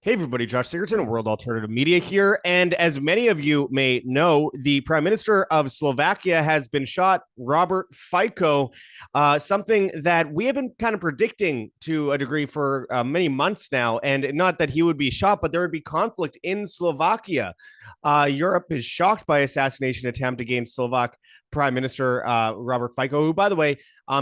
Hey everybody, Josh Sigurdsson, World Alternative Media here. And as many of you may know, the Prime Minister of Slovakia has been shot, Robert Fico, something that we have been kind of predicting to a degree for many months now. And not that he would be shot, but there would be conflict in Slovakia. Europe is shocked by assassination attempt against Slovak Prime Minister Robert Fico, who, by the way,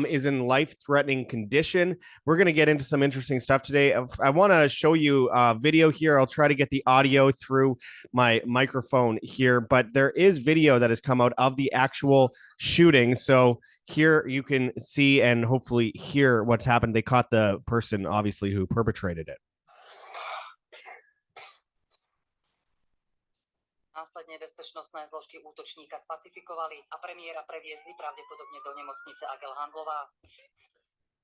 is in life-threatening condition. We're going to get into some interesting stuff today. I want to show you a video here. I'll try to get the audio through my microphone here, but there is video that has come out of the actual shooting. So here you can see and hopefully hear what's happened. They caught the person, obviously, who perpetrated it. Následne bezpečnostné zložky útočníka spacifikovali a premiéra previezli pravdepodobne do nemocnice Agel Handlová.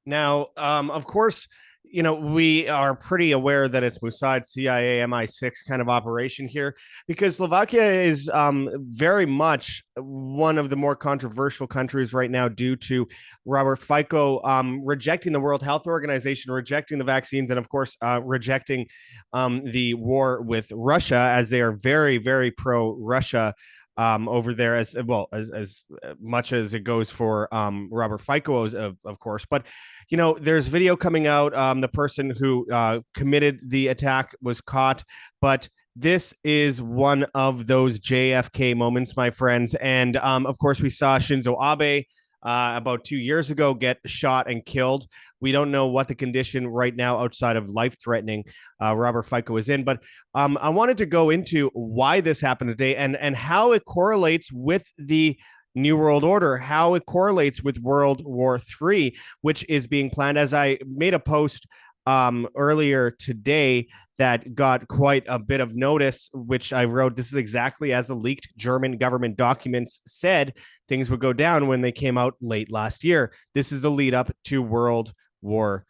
Now, of course, you know, we are pretty aware that it's Mossad, CIA, MI6 kind of operation here because Slovakia is very much one of the more controversial countries right now due to Robert Fico rejecting the World Health Organization, rejecting the vaccines, and of course, rejecting the war with Russia as they are very, very pro-Russia over there as well as much as it goes for Robert Fico, of course. But you know, there's video coming out. The person who committed the attack was caught, but this is one of those JFK moments, my friends. And of course, we saw Shinzo Abe about 2 years ago get shot and killed. We don't know what the condition right now outside of life-threatening Robert Fico is in, but I wanted to go into why this happened today and how it correlates with the New World Order, how it correlates with World War III, which is being planned. As I made a post earlier today that got quite a bit of notice, which I wrote, this is exactly as the leaked German government documents said things would go down when they came out late last year. This is a lead up to World War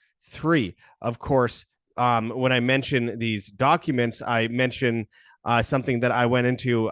III. Of course, when I mention these documents, I mention something that I went into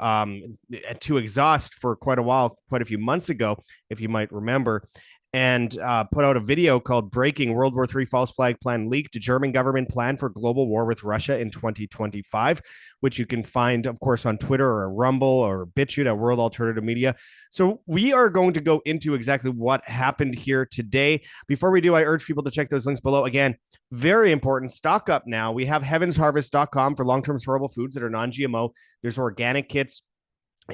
to exhaust for quite a while, quite a few months ago, if you might remember, and put out a video called Breaking World War III False Flag Plan Leaked German Government Plan for Global War with Russia in 2025, which you can find, of course, on Twitter or Rumble or BitChute at World Alternative Media. So we are going to go into exactly what happened here today. Before we do, I urge people to check those links below. Again, very important. Stock up now. We have heavensharvest.com for long-term storable foods that are non-GMO. There's organic kits,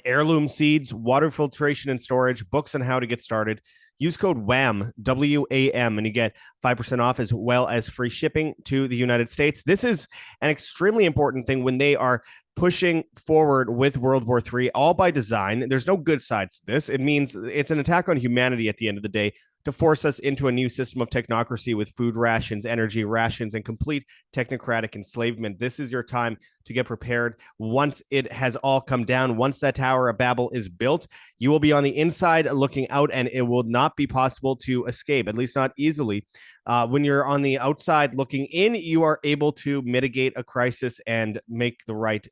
heirloom seeds, water filtration and storage, books on how to get started. Use code WAM, W-A-M, and you get 5% off as well as free shipping to the United States. This is an extremely important thing when they are pushing forward with World War III, all by design. There's no good sides to this. It means it's an attack on humanity at the end of the day to force us into a new system of technocracy with food rations, energy rations, and complete technocratic enslavement. This is your time to get prepared. Once it has all come down, once that Tower of Babel is built, you will be on the inside looking out, and it will not be possible to escape, at least not easily. When you're on the outside looking in, you are able to mitigate a crisis and make the right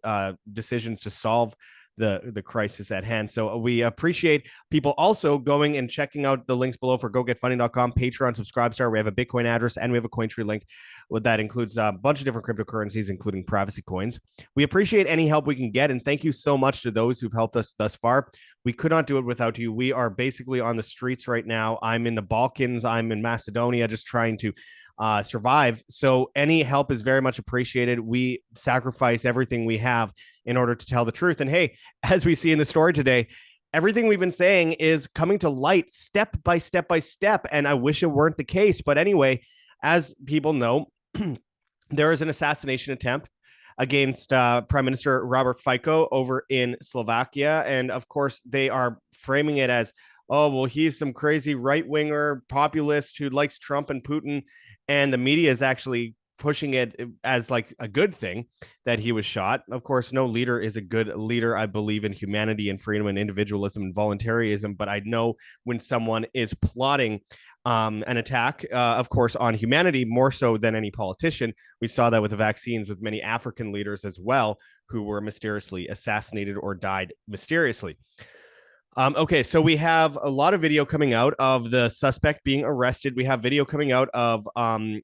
decisions to solve the crisis at hand. So we appreciate people also going and checking out the links below for gogetfunding.com, Patreon, Subscribestar. We have a Bitcoin address and we have a Cointree link that includes a bunch of different cryptocurrencies, including privacy coins. We appreciate any help we can get, and thank you so much to those who've helped us thus far. We could not do it without you. We are basically on the streets right now. I'm in the Balkans. I'm in Macedonia, just trying to survive. So any help is very much appreciated. We sacrifice everything we have in order to tell the truth. And hey, as we see in the story today, everything we've been saying is coming to light step by step by step. And I wish it weren't the case. But anyway, as people know, there is an assassination attempt against Prime Minister Robert Fico over in Slovakia. And of course, they are framing it as, oh, well, he's some crazy right-winger populist who likes Trump and Putin. And the media is actually pushing it as like a good thing that he was shot. Of course, no leader is a good leader. I believe in humanity and freedom and individualism and voluntarism. But I know when someone is plotting an attack, of course, on humanity more so than any politician. We saw that with the vaccines with many African leaders as well, who were mysteriously assassinated or died mysteriously. Okay, so we have a lot of video coming out of the suspect being arrested. We have video coming out of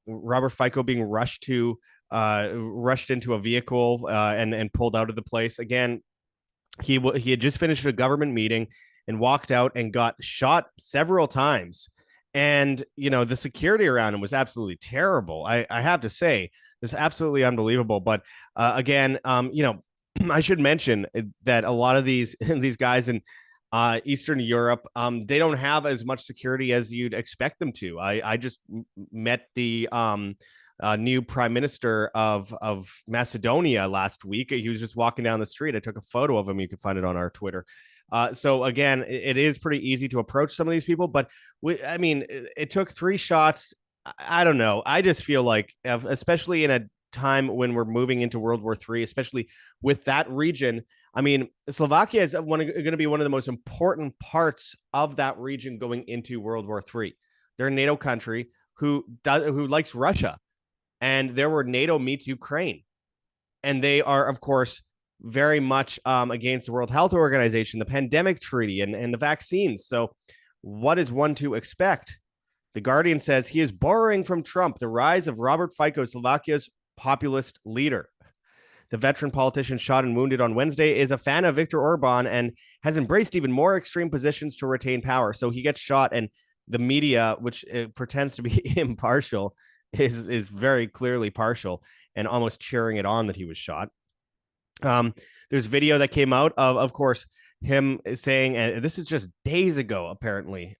Robert Fico being rushed to rushed into a vehicle and pulled out of the place. Again, he had just finished a government meeting and walked out and got shot several times. And the security around him was absolutely terrible. I have to say, it's absolutely unbelievable. But again, I should mention that a lot of these these guys in Eastern Europe, they don't have as much security as you'd expect them to. I just met the new prime minister of Macedonia last week. He was just walking down the street. I took a photo of him. You can find it on our Twitter. So again, it is pretty easy to approach some of these people, but it took 3 shots. I don't know. I just feel like, especially in a time when we're moving into World War III, especially with that region. I mean, Slovakia is going to be one of the most important parts of that region going into World War III. They're a NATO country who likes Russia, and there were NATO meets Ukraine, and they are, of course, very much against the World Health Organization, the pandemic treaty, and the vaccines. So what is one to expect? The Guardian says he is borrowing from Trump the rise of Robert Fico, Slovakia's populist leader. The veteran politician shot and wounded on Wednesday is a fan of Viktor Orban and has embraced even more extreme positions to retain power. So he gets shot, and the media, which pretends to be impartial, is very clearly partial and almost cheering it on that he was shot. There's video that came out of course, him saying, and this is just days ago, apparently.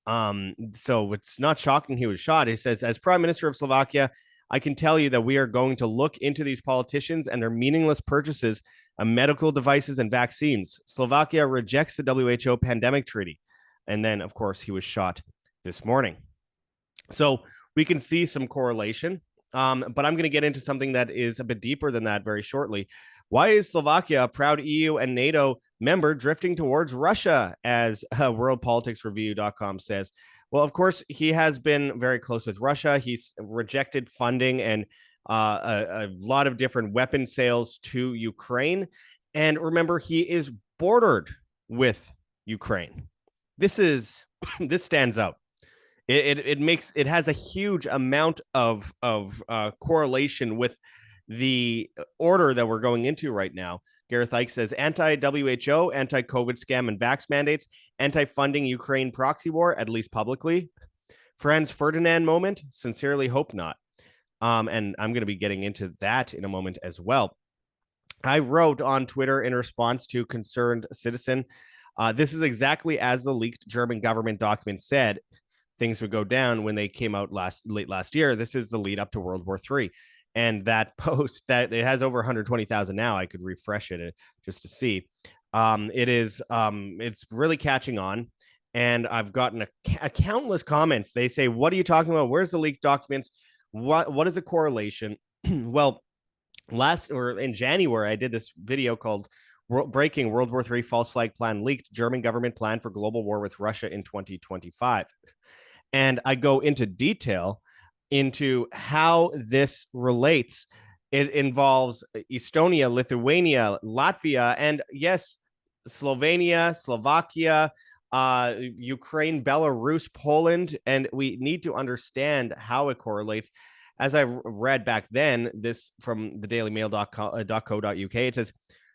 So it's not shocking he was shot. He says, as Prime Minister of Slovakia, I can tell you that we are going to look into these politicians and their meaningless purchases of medical devices and vaccines. Slovakia rejects the WHO pandemic treaty. And then, of course, he was shot this morning. So we can see some correlation. But I'm going to get into something that is a bit deeper than that very shortly. Why is Slovakia, a proud EU and NATO member, drifting towards Russia, as worldpoliticsreview.com says? Well, of course, he has been very close with Russia. He's rejected funding and a lot of different weapon sales to Ukraine. And remember, he is bordered with Ukraine. This stands out. It has a huge amount of correlation with the order that we're going into right now. Gareth Ike says anti-WHO, anti-COVID scam and vax mandates, anti-funding Ukraine proxy war, at least publicly. Franz Ferdinand moment, sincerely hope not. And I'm going to be getting into that in a moment as well. I wrote on Twitter in response to Concerned Citizen, this is exactly as the leaked German government document said things would go down when they came out late last year. This is the lead up to World War III. And that post, that it has over 120,000 now. I could refresh it just to see. It's really catching on. And I've gotten a countless comments. They say, what are you talking about? Where's the leaked documents? What is a correlation? Well, in January, I did this video called Breaking World War III False Flag Plan Leaked, German Government Plan for Global War with Russia in 2025. And I go into detail into how this relates. It involves Estonia, Lithuania, Latvia, and yes, Slovenia, Slovakia, Ukraine, Belarus, Poland. And we need to understand how it correlates. As I read back then, this from the dailymail.co.uk, it says,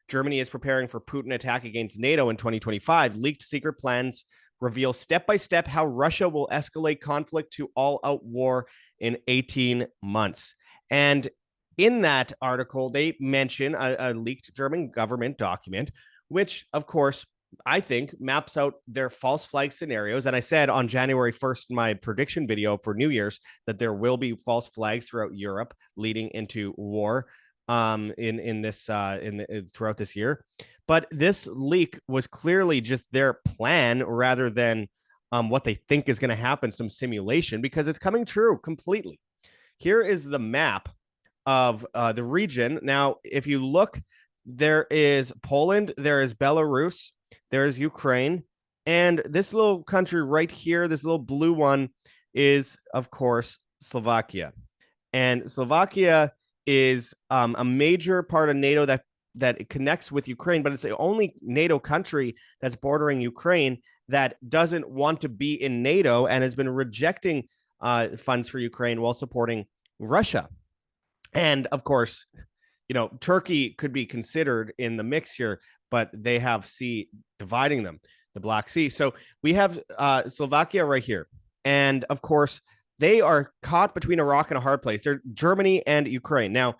Germany is preparing for Putin attack against NATO in 2025. Leaked secret plans reveal step-by-step how Russia will escalate conflict to all-out war in 18 months. And in that article, they mention a leaked German government document, which, of course, I think maps out their false flag scenarios. And I said on January 1st, my prediction video for New Year's, that there will be false flags throughout Europe leading into war throughout this year. But this leak was clearly just their plan rather than what they think is going to happen, some simulation, because it's coming true completely. Here is the map of the region. Now, if you look, there is Poland, there is Belarus, there is Ukraine, and this little country right here, this little blue one, is, of course, Slovakia. And Slovakia is a major part of NATO that connects with Ukraine, but it's the only NATO country that's bordering Ukraine that doesn't want to be in NATO and has been rejecting funds for Ukraine while supporting Russia. And of course, Turkey could be considered in the mix here, but they have sea dividing them, the Black Sea. So we have Slovakia right here. And of course, they are caught between a rock and a hard place. They're Germany and Ukraine. Now,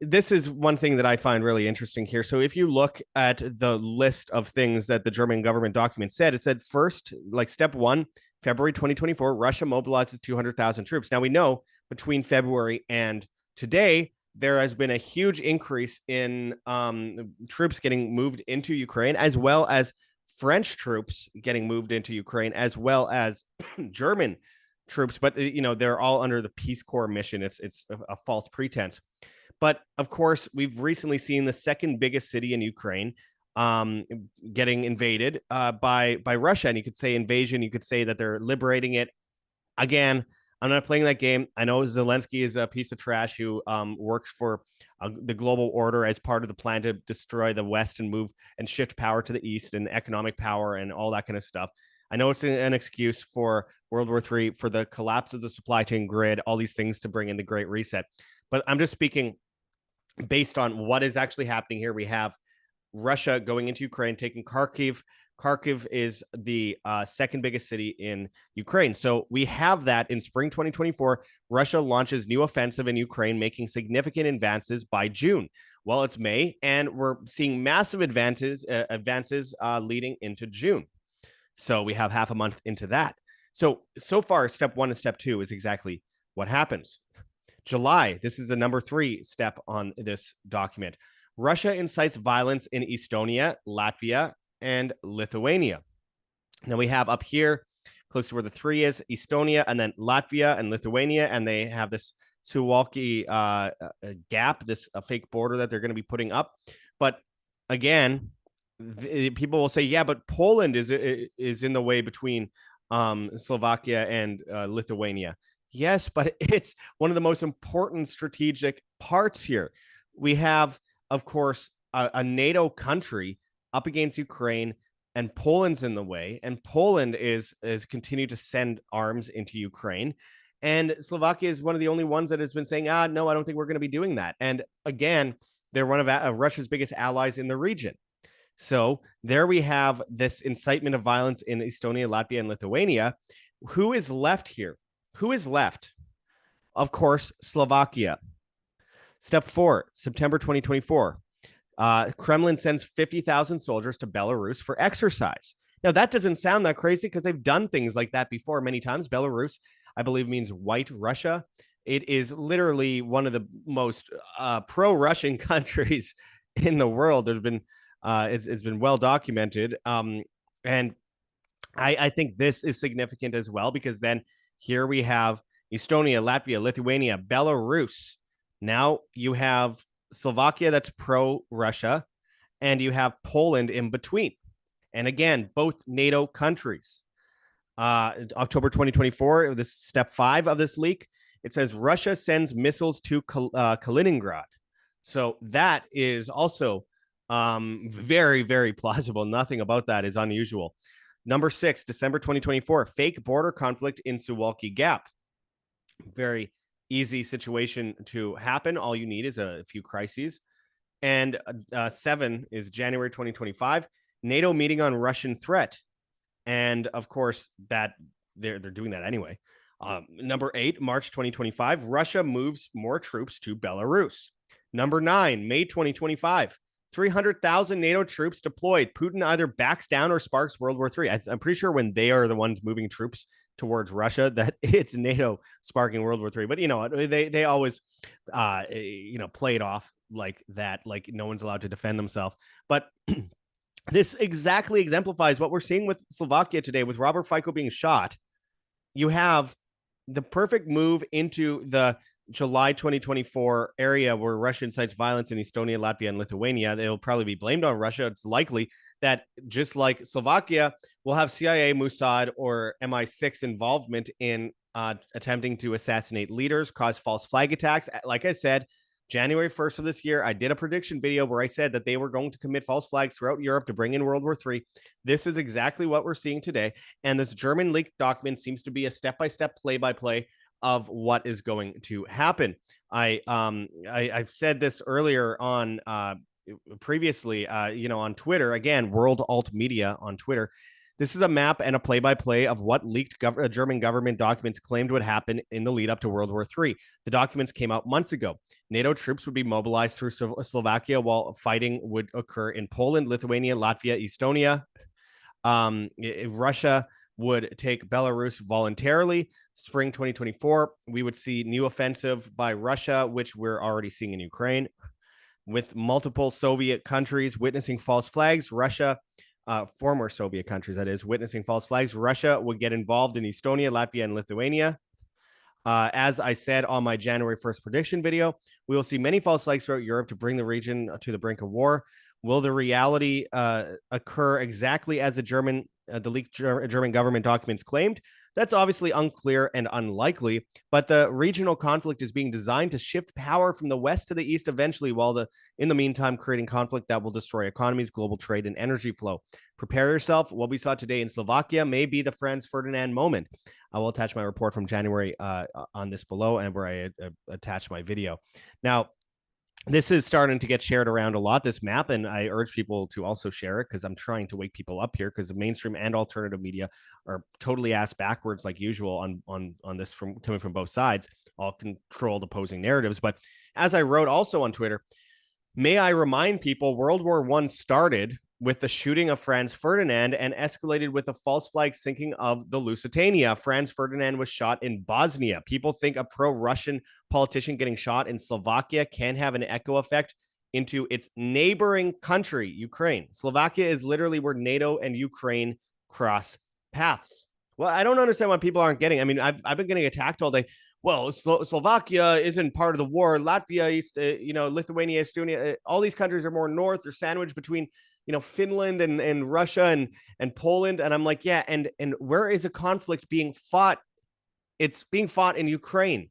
this is one thing that I find really interesting here. So if you look at the list of things that the German government document said, it said first, like step one, February 2024, Russia mobilizes 200,000 troops. Now we know between February and today, there has been a huge increase in troops getting moved into Ukraine, as well as French troops getting moved into Ukraine, as well as German troops. But they're all under the Peace Corps mission. It's a false pretense. But of course, we've recently seen the second biggest city in Ukraine um, getting invaded by Russia. And you could say invasion. You could say that they're liberating it. Again, I'm not playing that game. I know Zelensky is a piece of trash who works for the global order as part of the plan to destroy the West and move and shift power to the East and economic power and all that kind of stuff. I know it's an excuse for World War III, for the collapse of the supply chain grid, all these things to bring in the Great Reset. But I'm just speaking based on what is actually happening here. We have Russia going into Ukraine, taking Kharkiv. Kharkiv is the second biggest city in Ukraine. So we have that in spring 2024. Russia launches new offensive in Ukraine, making significant advances by June. Well, it's May, and we're seeing massive advances leading into June. So we have half a month into that. So far, step one and step two is exactly what happens. July, this is the number 3 step on this document. Russia incites violence in Estonia, Latvia, and Lithuania. Now we have up here, close to where the 3 is, Estonia, and then Latvia and Lithuania, and they have this Suwalki gap, this fake border that they're going to be putting up. But again, people will say, yeah, but Poland is in the way between Slovakia and Lithuania. Yes, but it's one of the most important strategic parts here. We have, of course, a NATO country up against Ukraine, and Poland's in the way. And Poland is continued to send arms into Ukraine. And Slovakia is one of the only ones that has been saying, no, I don't think we're going to be doing that. And again, they're one of Russia's biggest allies in the region. So there we have this incitement of violence in Estonia, Latvia, and Lithuania. Who is left here? Who is left? Of course, Slovakia. Step 4, September 2024. Kremlin sends 50,000 soldiers to Belarus for exercise. Now, that doesn't sound that crazy because they've done things like that before many times. Belarus, I believe, means white Russia. It is literally one of the most pro-Russian countries in the world. There's been it's been well documented, and I think this is significant as well, because then here we have Estonia, Latvia, Lithuania, Belarus. Now you have Slovakia that's pro-Russia, and you have Poland in between. And again, both NATO countries. October 2024, this step 5 of this leak. It says Russia sends missiles to Kaliningrad. So that is also very, very plausible. Nothing about that is unusual. Number 6, December 2024, fake border conflict in Suwalki Gap. Very easy situation to happen. All you need is a few crises. And 7 is January 2025, NATO meeting on Russian threat. And of course, that they're doing that anyway. Number 8, March 2025, Russia moves more troops to Belarus. Number 9, May 2025, 300,000 NATO troops deployed. Putin either backs down or sparks World War III. I'm pretty sure when they are the ones moving troops towards Russia, that it's NATO sparking World War III. But they always play it off like that, like no one's allowed to defend themselves. But this exactly exemplifies what we're seeing with Slovakia today, with Robert Fico being shot. You have the perfect move into the July 2024 area where Russia incites violence in Estonia, Latvia, and Lithuania. They'll probably be blamed on Russia. It's likely that just like Slovakia, will have CIA, Mossad, or MI6 involvement in attempting to assassinate leaders, cause false flag attacks. Like I said, January 1st of this year, I did a prediction video where I said that they were going to commit false flags throughout Europe to bring in World War III. This is exactly what we're seeing today. And this German leaked document seems to be a step-by-step, play-by-play of what is going to happen. I've said this earlier on previously, on Twitter. Again, World Alt Media on Twitter. This is a map and a play-by-play of what leaked German government documents claimed would happen in the lead up to World War III. The documents came out months ago. NATO troops would be mobilized through Slovakia, while fighting would occur in Poland, Lithuania, Latvia, Estonia. Russia would take Belarus voluntarily. Spring 2024, we would see new offensive by Russia, which we're already seeing in Ukraine. With multiple Soviet countries witnessing false flags, former Soviet countries, that is, witnessing false flags, Russia would get involved in Estonia, Latvia, and Lithuania. As I said on my January 1st prediction video, we will see many false flags throughout Europe to bring the region to the brink of war. Will the reality occur exactly as the leaked German government documents claimed? That's obviously unclear and unlikely, but the regional conflict is being designed to shift power from the west to the east eventually, while in the meantime creating conflict that will destroy economies, global trade, and energy flow. Prepare yourself. What we saw today in Slovakia may be the Franz Ferdinand moment. I will attach my report from January on this below, and where I attach my video. Now, this is starting to get shared around a lot, this map, and I urge people to also share it, because I'm trying to wake people up here, because the mainstream and alternative media are totally ass backwards like usual on this, from coming from both sides, all controlled opposing narratives. But as I wrote also on Twitter, may I remind people, World War I started with the shooting of Franz Ferdinand and escalated with a false flag sinking of the Lusitania. Franz Ferdinand was shot in Bosnia. People think a pro-Russian politician getting shot in Slovakia can have an echo effect into its neighboring country, Ukraine. Slovakia is literally where NATO and Ukraine cross paths. Well, I don't understand why people aren't getting. I mean, I've been getting attacked all day. Well, Slovakia isn't part of the war. Latvia, Lithuania, Estonia, all these countries are more north. They're sandwiched between, Finland and Russia and Poland. And I'm like, yeah. And where is a conflict being fought? It's being fought in Ukraine.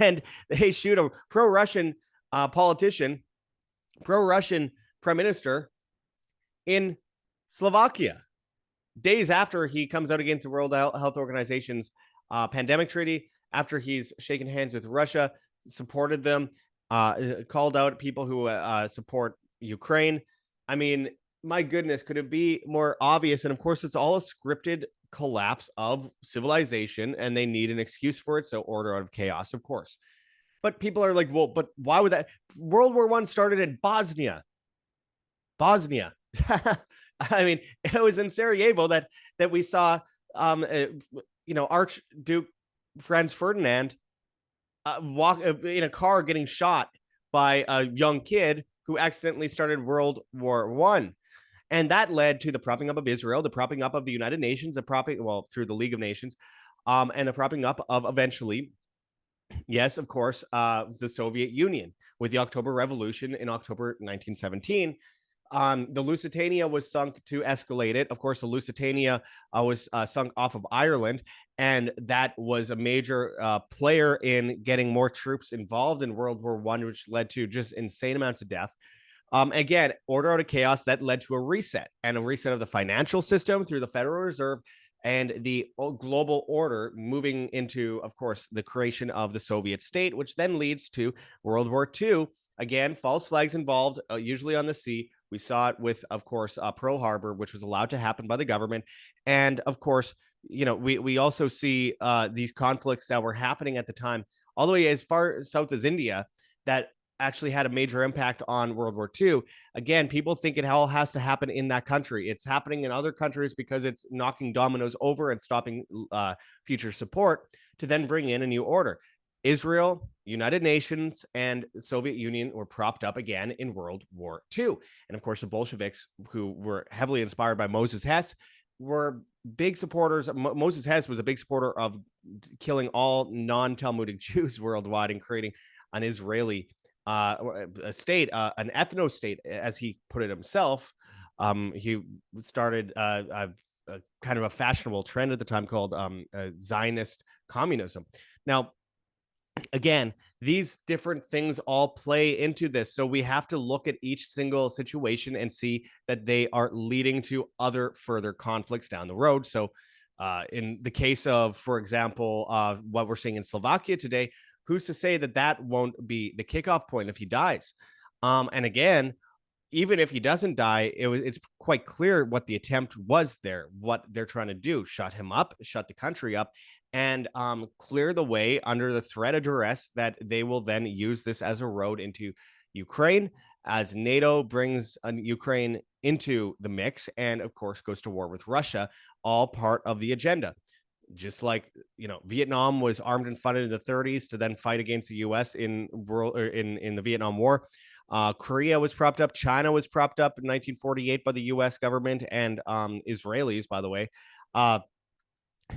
And they shoot a pro-Russian politician, pro-Russian prime minister in Slovakia, days after he comes out against the World Health Organization's pandemic treaty, after he's shaken hands with Russia, supported them, called out people who support Ukraine. I mean, my goodness, could it be more obvious? And of course, it's all a scripted collapse of civilization, and they need an excuse for it. So order out of chaos, of course. But people are like, well, but why would that? World War I started in Bosnia. I mean, it was in Sarajevo that we saw, Archduke Franz Ferdinand walk in a car getting shot by a young kid who accidentally started World War I. And that led to the propping up of Israel, the propping up of the United Nations, through the League of Nations, and the propping up of eventually, yes, of course, the Soviet Union with the October Revolution in October 1917. The Lusitania was sunk to escalate it. Of course, the Lusitania was sunk off of Ireland, and that was a major player in getting more troops involved in World War I, which led to just insane amounts of death. Again, order out of chaos that led to a reset of the financial system through the Federal Reserve and the global order, moving into, of course, the creation of the Soviet state, which then leads to World War II. Again, false flags involved, usually on the sea. We saw it with, of course, Pearl Harbor, which was allowed to happen by the government. And of course, we also see these conflicts that were happening at the time, all the way as far south as India, that actually had a major impact on World War II. Again, people think it all has to happen in that country. It's happening in other countries because it's knocking dominoes over and stopping future support to then bring in a new order. Israel, United Nations, and the Soviet Union were propped up again in World War II. And of course, the Bolsheviks, who were heavily inspired by Moses Hess, were big supporters. Moses Hess was a big supporter of killing all non-Talmudic Jews worldwide and creating an Israeli a state, an ethno state, as he put it himself. He started kind of a fashionable trend at the time called Zionist communism. Now, again, these different things all play into this. So we have to look at each single situation and see that they are leading to other further conflicts down the road. So In the case of, for example, what we're seeing in Slovakia today, who's to say that that won't be the kickoff point if he dies? And again, even if he doesn't die, it's quite clear what the attempt was there, what they're trying to do: shut him up, shut the country up, and clear the way under the threat of duress that they will then use this as a road into Ukraine, as NATO brings Ukraine into the mix, and of course goes to war with Russia, all part of the agenda. Just like, Vietnam was armed and funded in the 30s to then fight against the U.S. in world or in the Vietnam War. Korea was propped up. China was propped up in 1948 by the U.S. government and Israelis, by the way. Uh,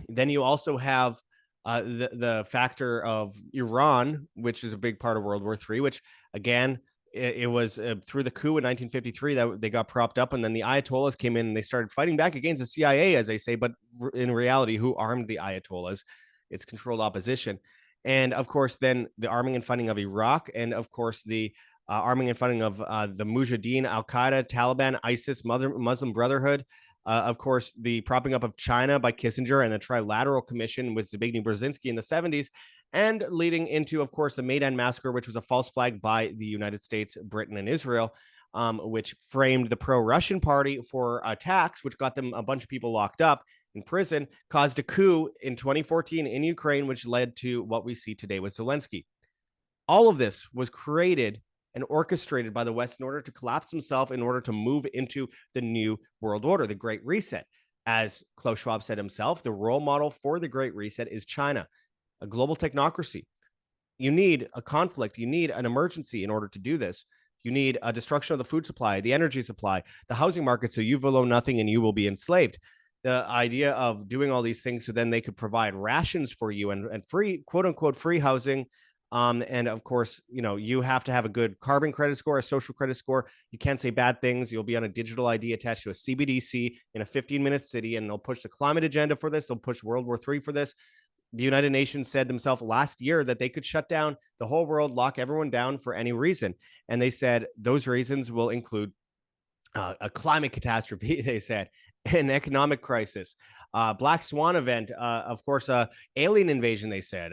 then you also have the factor of Iran, which is a big part of World War III, which again, it was through the coup in 1953 that they got propped up, and then the Ayatollahs came in and they started fighting back against the CIA, as they say, but in reality, who armed the Ayatollahs? It's controlled opposition. And of course, then the arming and funding of Iraq, and of course, the arming and funding of the Mujahideen, Al Qaeda, Taliban, ISIS, Muslim Brotherhood. Of course, the propping up of China by Kissinger and the Trilateral Commission with Zbigniew Brzezinski in the 70s, and leading into, of course, the Maidan Massacre, which was a false flag by the United States, Britain, and Israel, which framed the pro-Russian party for attacks, which got them a bunch of people locked up in prison, caused a coup in 2014 in Ukraine, which led to what we see today with Zelensky. All of this was created and orchestrated by the West in order to collapse himself, in order to move into the new world order, the Great Reset. As Klaus Schwab said himself, the role model for the Great Reset is China, a global technocracy. You need a conflict, you need an emergency in order to do this. You need a destruction of the food supply, the energy supply, the housing market, so you will own nothing and you will be enslaved. The idea of doing all these things so then they could provide rations for you and free, quote unquote, free housing. And of course, you have to have a good carbon credit score, a social credit score. You can't say bad things. You'll be on a digital ID attached to a CBDC in a 15-minute city, and they'll push the climate agenda for this. They'll push World War III for this. The United Nations said themselves last year that they could shut down the whole world, lock everyone down for any reason. And they said those reasons will include a climate catastrophe, they said, an economic crisis, black swan event, of course, alien invasion, they said.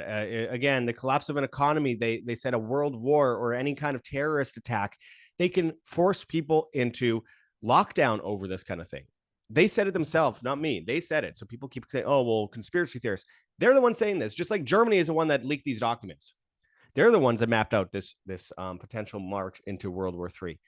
Again, the collapse of an economy, they said a world war or any kind of terrorist attack. They can force people into lockdown over this kind of thing. They said it themselves, not me. They said it. So people keep saying, oh, well, conspiracy theorists. They're the ones saying this, just like Germany is the one that leaked these documents. They're the ones that mapped out this potential march into World War III.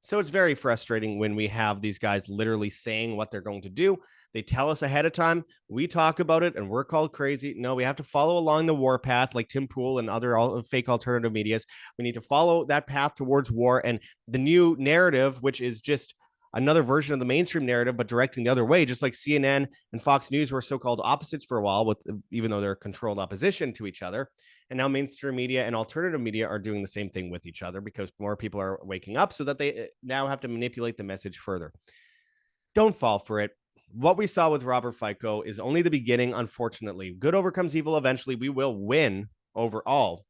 So it's very frustrating when we have these guys literally saying what they're going to do. They tell us ahead of time. We talk about it and we're called crazy. No, we have to follow along the war path like Tim Pool and other fake alternative medias. We need to follow that path towards war, and the new narrative, which is just another version of the mainstream narrative, but directing the other way, just like CNN and Fox News were so-called opposites for a while, with even though they're controlled opposition to each other. And now mainstream media and alternative media are doing the same thing with each other because more people are waking up, so that they now have to manipulate the message further. Don't fall for it. What we saw with Robert Fico is only the beginning, unfortunately. Good overcomes evil eventually. We will win overall.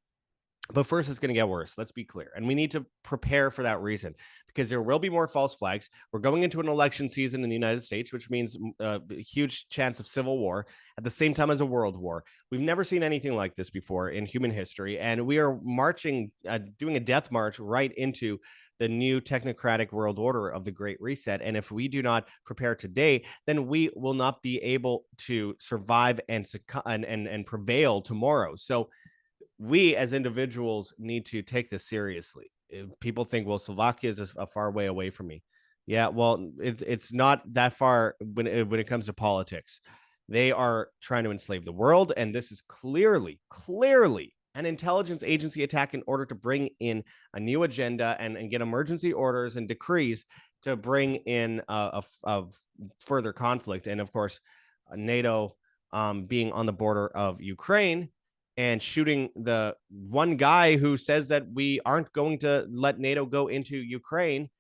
But first, it's going to get worse. Let's be clear. And we need to prepare for that reason, because there will be more false flags. We're going into an election season in the United States, which means a huge chance of civil war at the same time as a world war. We've never seen anything like this before in human history. And we are marching, doing a death march right into the new technocratic world order of the Great Reset. And if we do not prepare today, then we will not be able to survive and prevail tomorrow. So we as individuals need to take this seriously. People think, well, Slovakia is a far way away from me. Yeah, well, it's not that far when it comes to politics. They are trying to enslave the world, and this is clearly an intelligence agency attack in order to bring in a new agenda and get emergency orders and decrees to bring in a further conflict. And of course, NATO being on the border of Ukraine and shooting the one guy who says that we aren't going to let NATO go into Ukraine,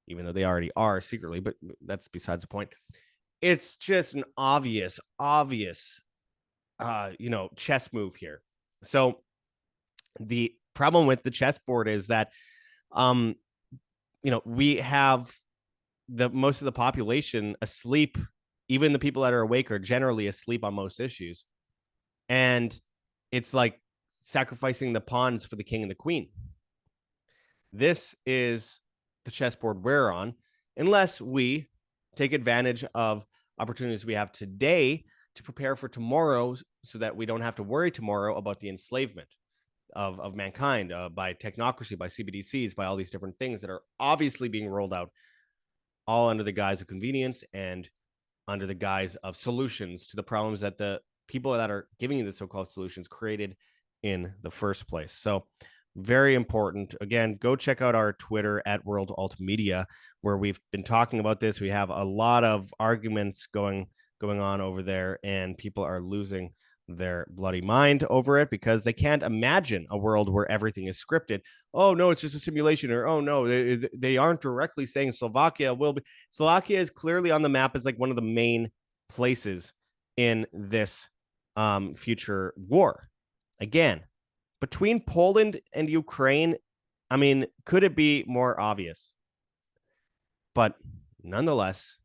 even though they already are secretly, but that's besides the point. It's just an obvious, chess move here. So the problem with the chessboard is that, we have most of the population asleep Even the people that are awake are generally asleep on most issues. And it's like sacrificing the pawns for the king and the queen. This is the chessboard we're on, unless we take advantage of opportunities we have today to prepare for tomorrow so that we don't have to worry tomorrow about the enslavement of mankind by technocracy, by CBDCs, by all these different things that are obviously being rolled out, all under the guise of convenience and under the guise of solutions to the problems that the people that are giving you the so-called solutions created in the first place. So very important. Again, go check out our Twitter at World Alt Media, where we've been talking about this. We have a lot of arguments going on over there, and people are losing their bloody mind over it because they can't imagine a world where everything is scripted. Oh no, it's just a simulation, or oh no, they aren't directly saying Slovakia will be. Slovakia is clearly on the map as like one of the main places in this future war. Again, between Poland and Ukraine, I mean, could it be more obvious? But nonetheless,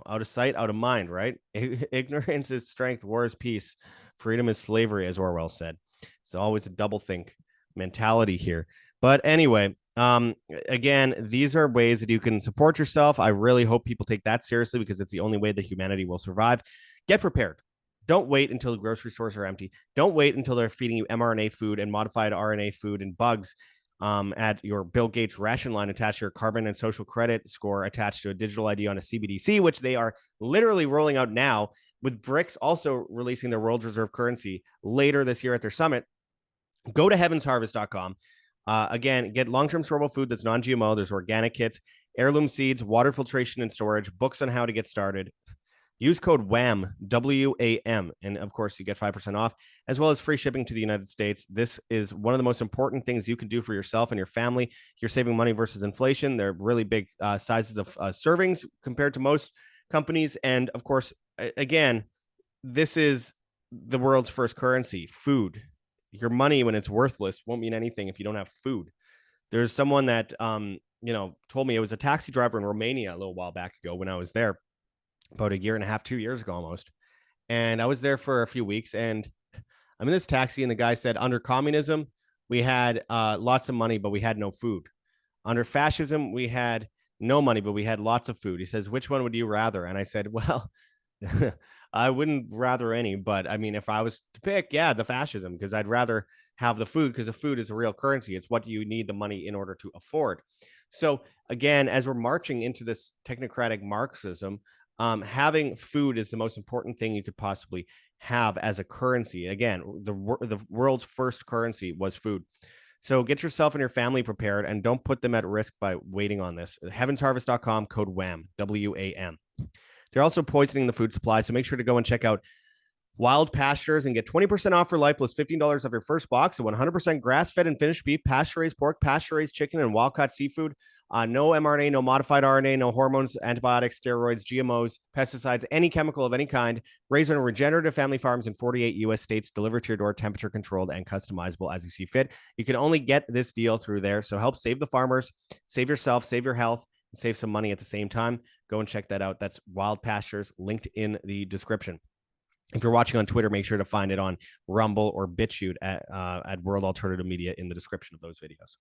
out of sight, out of mind, right? Ignorance is strength, war is peace, freedom is slavery, as Orwell said. It's always a double think mentality here. But anyway, again, these are ways that you can support yourself. I really hope people take that seriously because it's the only way that humanity will survive. Get prepared. Don't wait until the grocery stores are empty. Don't wait until they're feeding you mRNA food and modified RNA food and bugs at your Bill Gates ration line attached to your carbon and social credit score attached to a digital ID on a CBDC, which they are literally rolling out now, with BRICS also releasing their world reserve currency later this year at their summit. Go to heavensharvest.com. Again, get long-term storable food that's non-GMO. There's organic kits, heirloom seeds, water filtration and storage, books on how to get started. Use code WAM, W-A-M, and of course you get 5% off, as well as free shipping to the United States. This is one of the most important things you can do for yourself and your family. You're saving money versus inflation. They're really big sizes of servings compared to most companies. And of course, again, this is the world's first currency, food. Your money, when it's worthless, won't mean anything if you don't have food. There's someone that, told me, it was a taxi driver in Romania a little while back ago when I was there, about a year and a half, 2 years ago almost. And I was there for a few weeks, and I'm in this taxi, and the guy said, under communism, we had lots of money, but we had no food. Under fascism, we had no money, but we had lots of food. He says, which one would you rather? And I said, well, I wouldn't rather any, but I mean, if I was to pick, yeah, the fascism, because I'd rather have the food, because the food is a real currency. It's what you need the money in order to afford. So again, as we're marching into this technocratic Marxism, having food is the most important thing you could possibly have as a currency. Again, the world's first currency was food. So get yourself and your family prepared, and don't put them at risk by waiting on this. Heavensharvest.com, code WAM, W-A-M. They're also poisoning the food supply, so make sure to go and check out Wild Pastures and get 20% off for life plus $15 off your first box of 100% grass-fed and finished beef, pasture-raised pork, pasture-raised chicken, and wild-caught seafood. No mRNA, no modified RNA, no hormones, antibiotics, steroids, GMOs, pesticides, any chemical of any kind. Raised on regenerative family farms in 48 U.S. states, delivered to your door, temperature controlled and customizable as you see fit. You can only get this deal through there. So help save the farmers, save yourself, save your health, and save some money at the same time. Go and check that out. That's Wild Pastures, linked in the description. If you're watching on Twitter, make sure to find it on Rumble or BitChute at World Alternative Media in the description of those videos.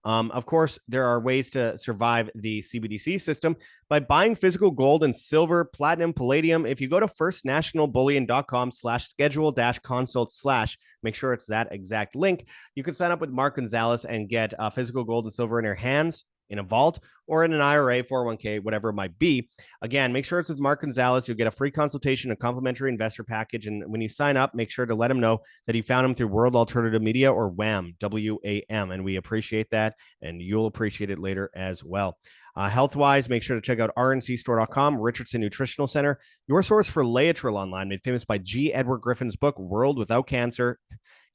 Of course, there are ways to survive the CBDC system by buying physical gold and silver, platinum, palladium. If you go to firstnationalbullion.com/schedule-consult/, make sure it's that exact link, you can sign up with Mark Gonzalez and get physical gold and silver in your hands, in a vault, or in an IRA, 401k, whatever it might be. Again, make sure it's with Mark Gonzalez. You'll get a free consultation, a complimentary investor package. And when you sign up, make sure to let him know that you found him through World Alternative Media, or WAM, W-A-M. And we appreciate that. And you'll appreciate it later as well. Health-wise, make sure to check out rncstore.com, Richardson Nutritional Center, your source for Laetrile online, made famous by G. Edward Griffin's book, World Without Cancer.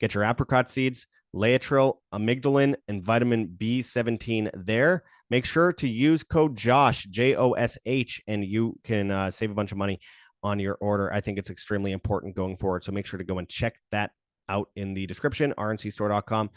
Get your apricot seeds, Laetrile, amygdalin, and vitamin B17 there. Make sure to use code JOSH, J-O-S-H, and you can save a bunch of money on your order. I think it's extremely important going forward. So make sure to go and check that out in the description, rncstore.com.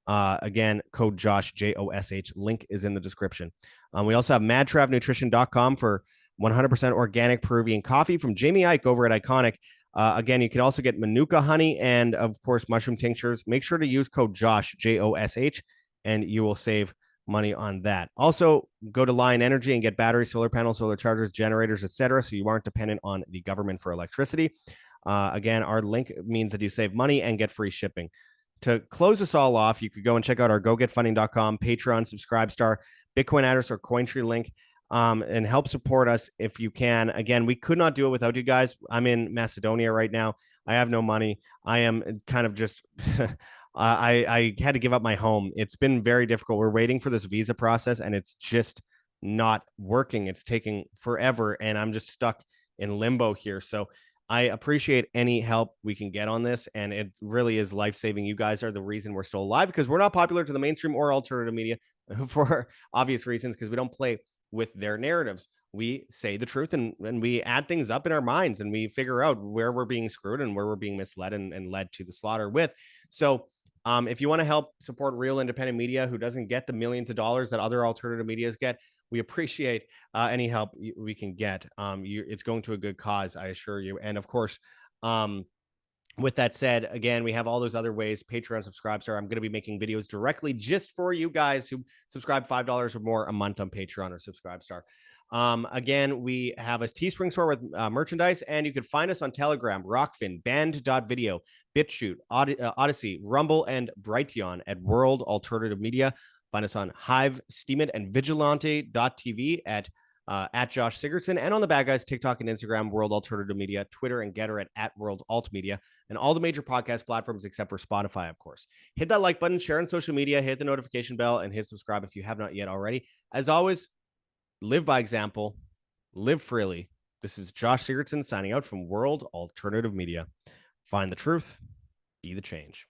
Again, code JOSH, J-O-S-H. Link is in the description. We also have madtravnutrition.com for 100% organic Peruvian coffee from Jamie Ike over at Iconic. Again, you can also get Manuka honey and, of course, mushroom tinctures. Make sure to use code JOSH, JOSH, and you will save money on that. Also, go to Lion Energy and get batteries, solar panels, solar chargers, generators, etc., so you aren't dependent on the government for electricity. Again, our link means that you save money and get free shipping. To close us all off, you could go and check out our gogetfunding.com, Patreon, Subscribestar, Bitcoin address, or Cointree link, and help support us if you can. Again, we could not do it without you guys. I'm in Macedonia right now. I have no money. I am kind of just I had to give up my home. It's been very difficult. We're waiting for this visa process, and it's just not working. It's taking forever, and I'm just stuck in limbo here. So I appreciate any help we can get on this, and it really is life saving. You guys are the reason we're still alive, because we're not popular to the mainstream or alternative media for obvious reasons, because we don't play with their narratives. We say the truth, and we add things up in our minds, and we figure out where we're being screwed and where we're being misled and led to the slaughter with. So if you want to help support real independent media who doesn't get the millions of dollars that other alternative medias get, we appreciate any help we can get. It's going to a good cause, I assure you. And of course, with that said, again, we have all those other ways. Patreon, Subscribestar. I'm going to be making videos directly just for you guys who subscribe $5 or more a month on Patreon or Subscribestar. Again, we have a Teespring store with merchandise, and you can find us on Telegram, Rockfin, Band.video, BitChute, Odyssey, Rumble, and Brighteon at World Alternative Media. Find us on Hive, Steemit, and Vigilante.tv at Josh Sigurdson, and on the Bad Guys TikTok and Instagram, World Alternative Media, Twitter and Getter at World Alt Media, and all the major podcast platforms except for Spotify, of course. Hit that like button, share on social media, hit the notification bell, and hit subscribe if you have not yet already. As always, live by example, live freely. This is Josh Sigurdson signing out from World Alternative Media. Find the truth, be the change.